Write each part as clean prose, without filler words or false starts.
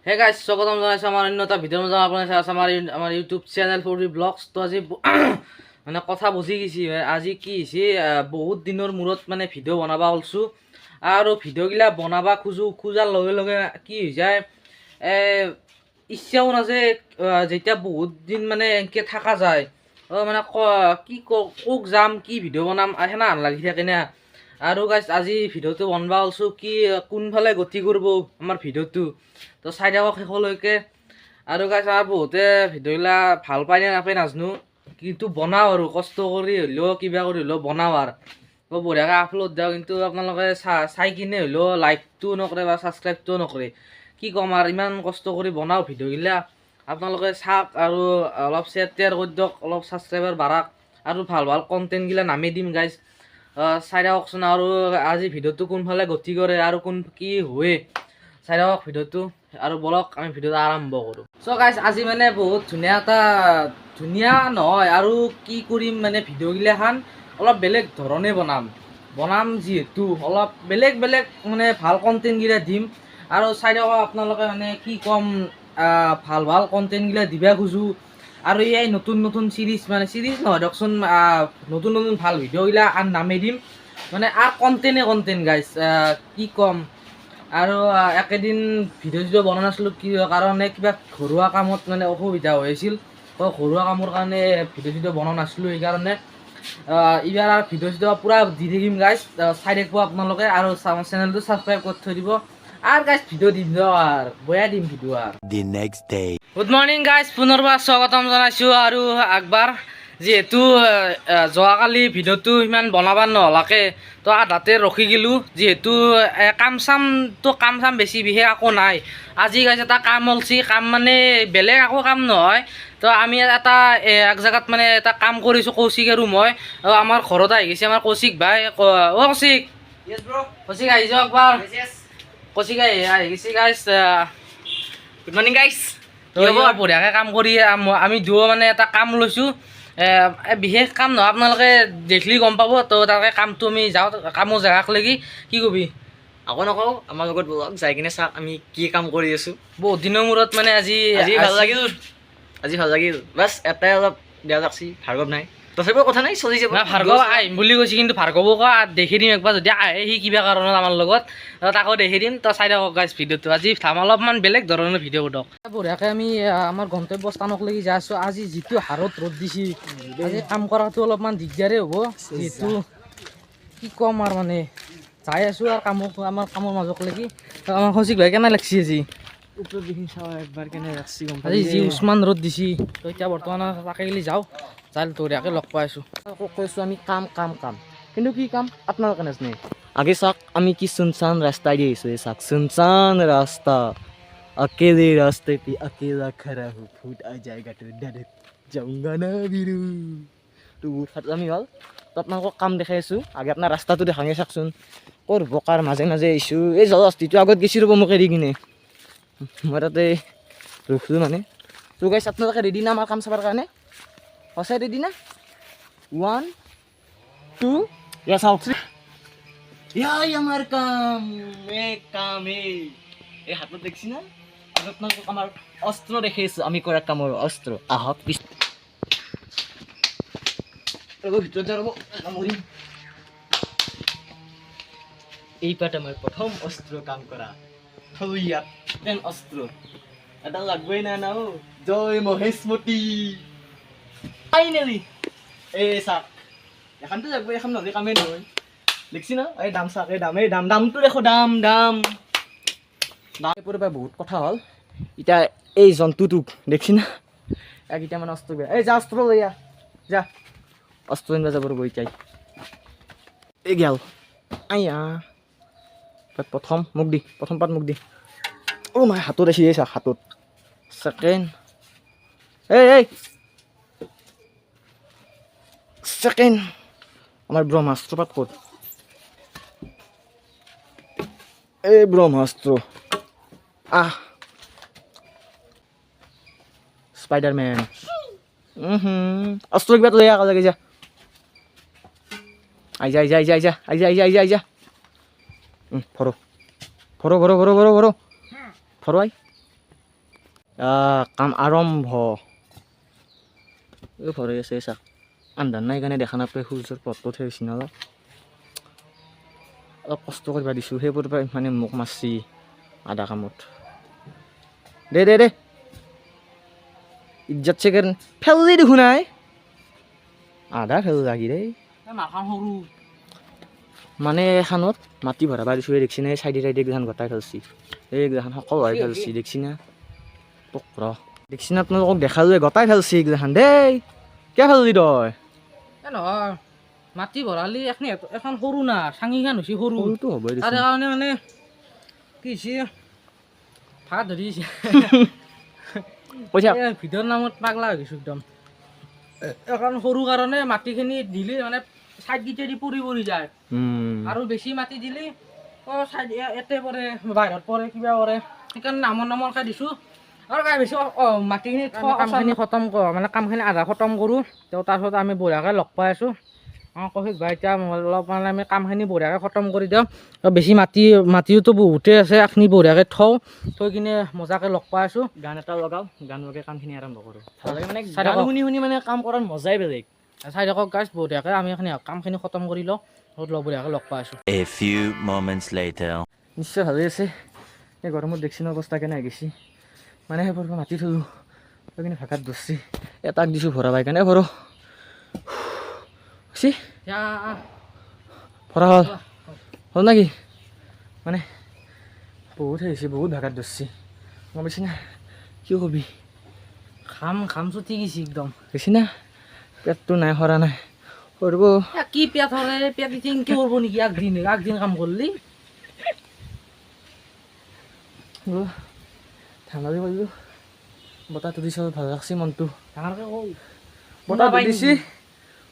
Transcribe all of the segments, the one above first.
Hey guys স্বাগতম জনাইছোঁ আমাৰ অন্য এটা ভিডিঅ' মাজত আপোনাৰ চাই আছে আমাৰ ইউটিউব চেনেল ফৰ ব্লগছ। তো আজি মানে কথা বুজি গৈছে আজি কি হৈছে বহুত দিনৰ মূৰত মানে ভিডিঅ' বনাব ওলছোঁ আৰু ভিডিঅ'গিলা বনাব খোজাৰ লগে লগে কি হৈ যায় ইচ্ছাও নাযায় যেতিয়া বহুত দিন মানে এনেকৈ থকা যায় মানে কি ক'ক যাম কি ভিডিঅ' বনাম সেনা লাগি থাকে না। আৰু গাইজ আজি ভিডিঅ'টো বনাব ওলছোঁ কি কোনফালে গতি কৰিব আমাৰ ভিডিঅ'টো তো চাই থাকক শেষলৈকে। আৰু গাইজ আমাৰ বহুতে ভিডিঅ'গিলা ভাল পায় নে নাপায় নাজানো, কিন্তু বনাওঁ আৰু কষ্ট কৰি হ'লেও কিবা কৰি হ'লেও বনাওঁ আৰু তো বঢ়িয়াকৈ আপলোড দিওঁ, কিন্তু আপোনালোকে চাই কিনে হ'লেও লাইকটোও নকৰে বা ছাবস্ক্ৰাইবটোও নকৰে। কি ক'ম আৰু ইমান কষ্ট কৰি বনাওঁ ভিডিঅ'গিলা, আপোনালোকে চাওক আৰু অলপ শ্বেয়াৰ কৰি দিয়ক, অলপ ছাবস্ক্ৰাইবাৰ বাঢ়াক আৰু ভাল ভাল কণ্টেণ্টগিলা নামি দিম গাইজ। চাই থাককচোন আৰু আজি ভিডিঅ'টো কোনফালে গতি কৰে আৰু কোন কি হয় চাই থাকক ভিডিঅ'টো। আৰু বলক আমি ভিডিঅ'টো আৰম্ভ কৰোঁ। চ' গাইজ আজি মানে বহুত ধুনীয়া নহয় আৰু কি কৰিম মানে ভিডিঅ'গিলাখান অলপ বেলেগ ধৰণে বনাম যিহেতু অলপ বেলেগ মানে ভাল কণ্টেণ্টগিলা দিম আৰু চাই থাকক আপোনালোকে মানে কি ক'ম ভাল কণ্টেণ্টগিলা দিবা খোজোঁ। আৰু এই নতুন চিৰিজ নহয় দিয়কচোন, নতুন ভাল ভিডিঅ'গিলা নামে দিম মানে আৰু কণ্টেণ্ট গাইজ কি ক'ম। আৰু একেদিন ভিডিঅ' বনোৱা নাছিলোঁ কি কাৰণে কিবা ঘৰুৱা কামত মানে অসুবিধা হৈ আছিল, তো ঘৰুৱা কামৰ কাৰণে ভিডিঅ' বনোৱা নাছিলোঁ। সেইকাৰণে এইবাৰ আৰু ভিডিঅ' পূৰা দি থাকিম গাইজ, চাই থাকিব আপোনালোকে আৰু চেনেলটো ছাবস্ক্ৰাইব কৰি থৈ দিব। আৰু গাইজ ভিডিঅ' দিম দিয়ক আৰু বয়া দিম ভিডিঅ' আৰু। গুড মৰ্ণিং গাইজ, পুনৰবাৰ স্বাগতম জনাইছোঁ আৰু একবাৰ। যিহেতু যোৱাকালি ভিডিঅ'টো ইমান বনাব নহ'লাকে তো আধাতে ৰখি গ'লোঁ, যিহেতু কাম চাম বেছি বিশেষ একো নাই। আজি গাইজ এটা কাম ওলছি, কাম মানে বেলেগ একো কাম নহয়, তো আমি এটা এক জেগাত মানে এটা কাম কৰিছোঁ কৌশিক আৰু মই। আমাৰ ঘৰত আহি গৈছে আমাৰ কৌশিক ভাই। কৌশিক কৌশিক আহি যাওক একবাৰ। কৌশিক আহি গৈছে গাইজ। Good morning guys. বঢ়িয়াকৈ কাম কৰি আমি দুয়ো মানে এটা কাম লৈছোঁ, বিশেষ কাম নহয়, আপোনালোকে দেখিলে গম পাব। তো তাকে কামটো আমি যাওঁ কামৰ জেগাক লাগি। কি কবি? আকৌ নকওঁ, আমাৰ লগত বলক যাই কিনে চাওক আমি কি কাম কৰি আছোঁ। বহুত দিনৰ মূৰত মানে আজি ভাল লাগিল। বাছ এটাই অলপ বেয়া লাগছি, ভাৰ্গৱ নাই। তথাপিও কথা নাই, চলি যাব। ভাৰ্গৱ আহিম বুলি কৈছে, কিন্তু ভাৰ্গৱক দেখি দিম একবাৰ, যদি আহে সি কিবা কাৰণত আমাৰ লগত তাকো দেখি দিম। তো চাই থাকক গাইজ ভিডিঅ'টো। আজি অলপমান বেলেগ ধৰণৰ ভিডিঅ' দিয়ক। বঢ়িয়াকৈ আমি আমাৰ গন্তব্য স্থানক লাগি যাই আছোঁ। আজি যিটো হাৰত ৰ'দ দিছে, আজি কাম কৰাটো অলপমান দিগদাৰেই হ'ব, যিহেতু কি ক'ম আৰু মানে যাই আছোঁ আৰু আমাৰ কামৰ মাজক লাগি। আমাৰ কৌশিক ভাই কেনে লাগছি আজি? ওপৰত দেখি চাওঁ একবাৰ কেনে লাগছি গম আজি যি উচমান ৰ'দ দিছি, তো এতিয়া বৰ্তমান তাকে গেলি যাওঁ, যাই বঢ়িয়াকৈ লগ পাই আছোঁ। কৈছোঁ আমি কাম কিন্তু কি কাম আপোনালোকে নাজানে। আগে চাওক আমি কি চুনচান ৰাস্তা দি আহিছোঁ। চাওক চুনচান ৰাস্তা, अकेले रास्ते पे अकेला खड़ा हूँ, फूट आ जाएगा तो डर जाऊंगा ना बिरू। তো আমি হ'ল তো আপোনালোকক কাম দেখাই আছোঁ। আগে আপোনাৰ ৰাস্তাটো দেখাঙে চাওকচোন, ক'ৰ বোকাৰ মাজে আহিছোঁ। এই জলহস্তিটো আগত গেছি ৰ'ব মোক এৰি কিনে, মই তাতে ৰখলোঁ মানে। তো গাইছ আপোনালোকে ৰেডি না আমাৰ কাম চাবৰ কাৰণে? সঁচাই ৰেডি না? 1 2 ইয়া চাওক, ইয়াই আমাৰ কাম এই হাতত দেখছি না? আপোনালোকক আমাৰ অস্ত্ৰ দেখাইছোঁ, আমি কৰা কামৰ অস্ত্ৰ। আহক ভিতৰত যাব মৰিম। এই পাত আমাৰ প্ৰথম অস্ত্ৰ কাম কৰা ইয়াত অস্ত্ৰ এটা লাগবই না না। জয় মহেশমতী। ফাইনেলি এই চাওক, এখানতো লাগব, এখন নহ'লে কামেই নহয়। দেখছি না? এই দাম চাওক, এই দামটো দেখো, দাম পৰা বহুত কথা হ'ল। এতিয়া এই জন্তুটোক দেখছি না, এতিয়া মানে অস্ত্ৰ বেয়া। এই যা অস্ত্ৰ লৈ যা অস্ত্ৰ আনিব যাব ৰ'ব এতিয়াই। এই গেল আইয়া প্ৰথম পাত মোক দি। অ' মাই হাতত আছি, এই চাওক হাতত। ছেকেণ্ড আমাৰ ব্ৰহ্মাস্ত্ৰ পাত ক'ত? এই ব্ৰহ্মাস্ত্ৰ স্পাইডাৰমেন। অস্ত্ৰ কিবা লৈ আহ লাগে যা। আই যা ফৰ আই। কাম আৰম্ভ এই ভৰাই আছে চাক আন্ধাৰ নাই কাৰণে দেখা নাপায় সূৰ্যৰ পথটো থৈছি ন অলপ কষ্ট কৰিব দিছোঁ সেইবোৰ পৰা মানে মোক মাৰছি আধা কামত দে দে দে ইজ্জত চেকেন ফেললি দেখোন নাই আধা ফেল লাগি দেই মাখান সৰু মানে এখানত মাটি ভৰাব দিছোঁ এই দেখছি না চাইডে চাইডে এইগিলাখান গোটাই ফেলছি এইগিলাখান সকলো হৈ ফেলছি দেখছি না তোক ৰ দেখছি না আপোনালোকক দেখালোৱে গোটাই ফেলছি এইগিলাখান দেই কিয় ফেললি তই নহয় মাটি ভৰালি এখন সৰু না চাঙিখান হৈছে সৰু সৰুটো হ'বই তাৰে দেচোন কাৰণে মানে কি হৈছে ভাত ধৰিছে পইচা ভিডিঅ'ৰ নামত পাগলা হৈ গৈছোঁ একদম এখন সৰু কাৰণে মাটিখিনি দিলে মানে চাইডগিটেদি পৰি পৰি যায় আৰু বেছি মাটি দিলে চাইড ইয়াতে পৰে বাহিৰত পৰে কিবা পৰে সেইকাৰণে নামৰকৈ দিছোঁ আৰু বেছি মাটিখিনি কামখিনি খতম কৰোঁ মানে কামখিনি আধা খতম কৰোঁ তেওঁ তাৰপিছত আমি বঢ়িয়াকৈ লগ পাই আছোঁ কৌশিক ভাই এতিয়া অলপ মানে আমি কামখিনি বঢ়িয়াকৈ খতম কৰি দিওঁ বেছি মাটিওতো বহুতেই আছে এইখিনি বঢ়িয়াকৈ থৈ কিনে মজাকৈ লগ পাই আছোঁ গান এটা লগাওঁ গান লগাই কামখিনি আৰম্ভ কৰোঁ ভাল লাগে মানে চাই গান থাকক। শুনি শুনি মানে কাম কৰাৰ মজাই বেলেগ চাই থাকক গাইছ বঢ়িয়াকৈ আমি এইখিনি কামখিনি খতম কৰি লওঁ বঢ়িয়াকৈ লগ পাই আছোঁ A few moments later. নিশ্চয় ভালেই আছে এই গৰমত দেখছি ন অৱস্থা কেনে হৈ গৈছি মানে সেইবোৰ মাতি থলোঁ তই কিন্তু ভাষাত ধৰছি এটাক দিছোঁ ভৰা বাই কাৰণে ভৰ হৈছে ভৰা হ'ল হ'ল নেকি মানে বহুত হৈছে বহুত ভাষাত ধৰছি গম পাইছি না কি কবি খাম চুটি গৈছে একদম হৈছে না পেটটো নাই সৰা নাই সৰিব কি পেট হ'লে পেট ইঠিং কি কৰিব নেকি আগদিন কাম কৰিলি ঠাণ্ডা দি পাৰিলোঁ বতাহটো দিছে ভাল লাগছি মনটো ডাঙৰকৈ কওঁ বতাহটো দিছি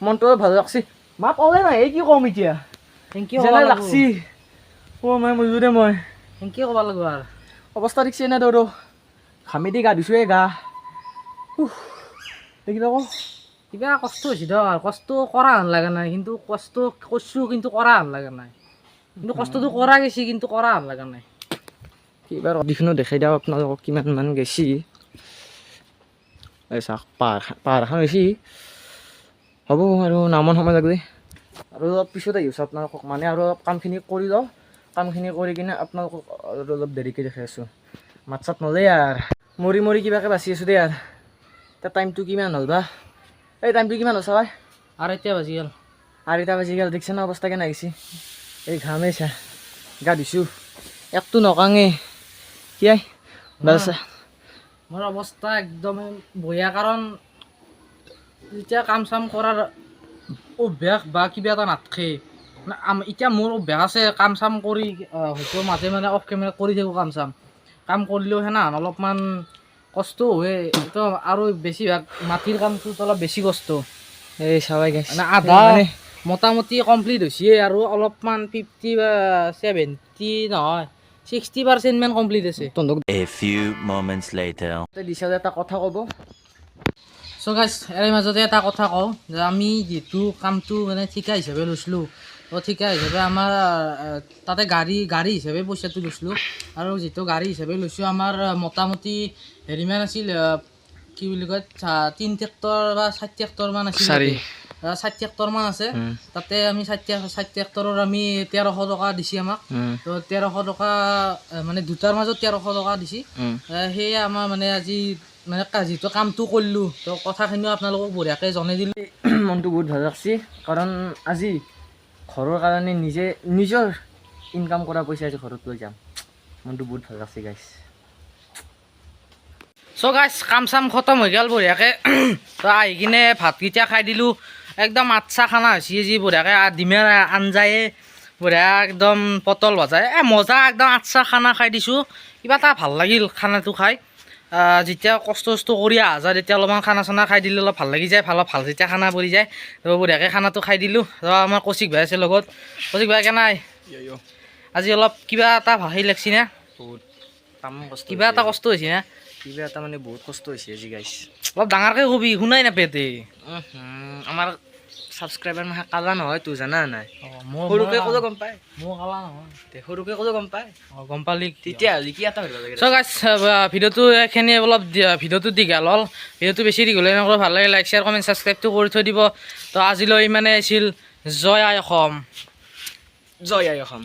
মনটো ভাল লাগছি মা পালে নাই এই কি ক'ম এতিয়া থেংক ইউ যেনে লাগছি মই মৰিলোঁ দে মই থেংক ইউ ক'ব লাগিব আৰু অৱস্থা দেখিছে নে তোৰ ঘামি দি গা ধুইছোঁ এই গা দেখি আকৌ কিবা কষ্ট হৈছে দিয়ক আৰু কষ্ট কৰা হেন লগা নাই কিন্তু কষ্ট কৰিছোঁ কিন্তু কৰা হেন লগা নাই কিন্তু কষ্টটো কৰা গৈছে কিন্তু কৰা হেন লগা নাই এইবাৰ অডিখনো দেখাই দিওঁ আপোনালোকক কিমান মান গেছি এই চাওক পাহাৰ এখন হৈছে হ'ব আৰু নামন সময় লাগিলে আৰু অলপ পিছত আহিছোঁ আপোনালোকক মানে আৰু অলপ কামখিনি কৰি লওঁ কামখিনি কৰি কিনে আপোনালোকক আৰু অলপ দেৰিকৈ দেখাই আছোঁ মাত চাত নলয় আৰু মৰি কিবাকৈ বাচি আছোঁ দেই আৰু এতিয়া টাইমটো কিমান হ'ল বা এই টাইমটো কিমান হ'ল চাবাই আৰু এতিয়া বাজি গ'ল আৰু এটা বাজি গ'ল দেখিছে ন অৱস্থা কেনে আহিছে এই ঘামেই চা গা ধুইছোঁ একটো নকাঙে কি আই বাছা মোৰ অৱস্থা একদমেই বঢ়িয়া কাৰণ যেতিয়া কাম চাম কৰাৰ অভ্যাস বা কিবা এটা নাথাকে মানে এতিয়া মোৰ অভ্যাস আছে কাম চাম কৰি হয়তো মাজে মানে অফ কেমেৰা কৰি থাকোঁ কাম কৰিলেও সেনাহান অলপমান কষ্ট হয় তো আৰু বেছিভাগ মাটিৰ কামটোত অলপ বেছি কষ্ট এই চাবাই গাইছ মানে আধা মোটামুটি কমপ্লিট হৈছে আৰু অলপমান 50 বা 70 নহয় 60% মান কমপ্লিট আছে তহঁতক A few moments later. দিছে এটা কথা ক'ব চ' গাইছ ইয়াৰ মাজতে এটা কথা কওঁ যে আমি যিটো কামটো মানে ঠিকা হিচাপে লৈছিলোঁ তো ঠিকা হিচাপে আমাৰ তাতে গাড়ী হিচাপে পইচাটো লৈছিলোঁ আৰু যিটো গাড়ী হিচাপে লৈছোঁ আমাৰ মোটামুটি হেৰিমান আছিল কি বুলি কয় 3 ট্ৰেক্টৰ বা 4 ট্ৰেক্টৰমান আছিল 60 ট্ৰেক্টৰমান আছে তাতে আমি 60 ট্ৰেক্টৰৰ আমি 1300 টকা দিছে আমাক তো 1300 টকা মানে দুটাৰ মাজত 1300 টকা দিছে সেয়ে আমাৰ মানে আজি মানে যিটো কামটো কৰিলোঁ তো কথাখিনিও আপোনালোকক বঢ়িয়াকৈ জনাই দিলোঁ মনটো বহুত ভাল লাগছে কাৰণ আজি ঘৰৰ কাৰণে নিজৰ ইনকাম কৰা পইচা আজি ঘৰত লৈ যাম মনটো বহুত ভাল লাগছে গাইছ চ' গাইছ কাম চাম খতম হৈ গ'ল বঢ়িয়াকৈ তো আহি কিনে ভাতকেইটা খাই দিলোঁ একদম আচ্ছা খানা হৈছে যি বঢ়িয়াকৈ ডিমেৰ আঞ্জায়ে বঢ়িয়া একদম পটল ভজাই মজা একদম আচ্ছা খানা খাই দিছোঁ কিবা এটা ভাল লাগিল খানাটো খাই যেতিয়া কষ্ট কৰি অহা যায় তেতিয়া অলপমান খানা চানা খাই দিলে অলপ ভাল লাগি যায় ভাল যেতিয়া খানা পৰি যায় তো বঢ়িয়াকৈ খানাটো খাই দিলোঁ তো আমাৰ কৌশিক ভাই আছে লগত কৌশিক ভাই কেনাই আজি অলপ কিবা এটা হেৰি লাগছি না বহুত কষ্ট কিবা এটা কষ্ট হৈছে না কিবা এটা মানে বহুত কষ্ট হৈছে আজি গাইছ অলপ ডাঙৰকৈ কবি শুনাই নাপায় তে আমাৰ ছাবস্ক্ৰাইবাৰ মাহে কালা নহয় তোৰ জানা নাই মোৰ সৰুকে ক'লেও গম পায় মোৰ কালা নহয় সৰুকে ক'লেও গম পায় গম পালি তেতিয়াহ'লে কি এটা হৈ লাগে চ' গাইছ ভিডিঅ'টো এইখিনি অলপ ভিডিঅ'টো দীঘল হ'ল ভিডিঅ'টো বেছি দীঘল হ'লে ভাল লাগে লাইক শ্বেয়াৰ কমেণ্ট ছাবস্ক্ৰাইবটো কৰি থৈ দিব তো আজিলৈ ইমানে আছিল জয় আই অসম জয় আই অসম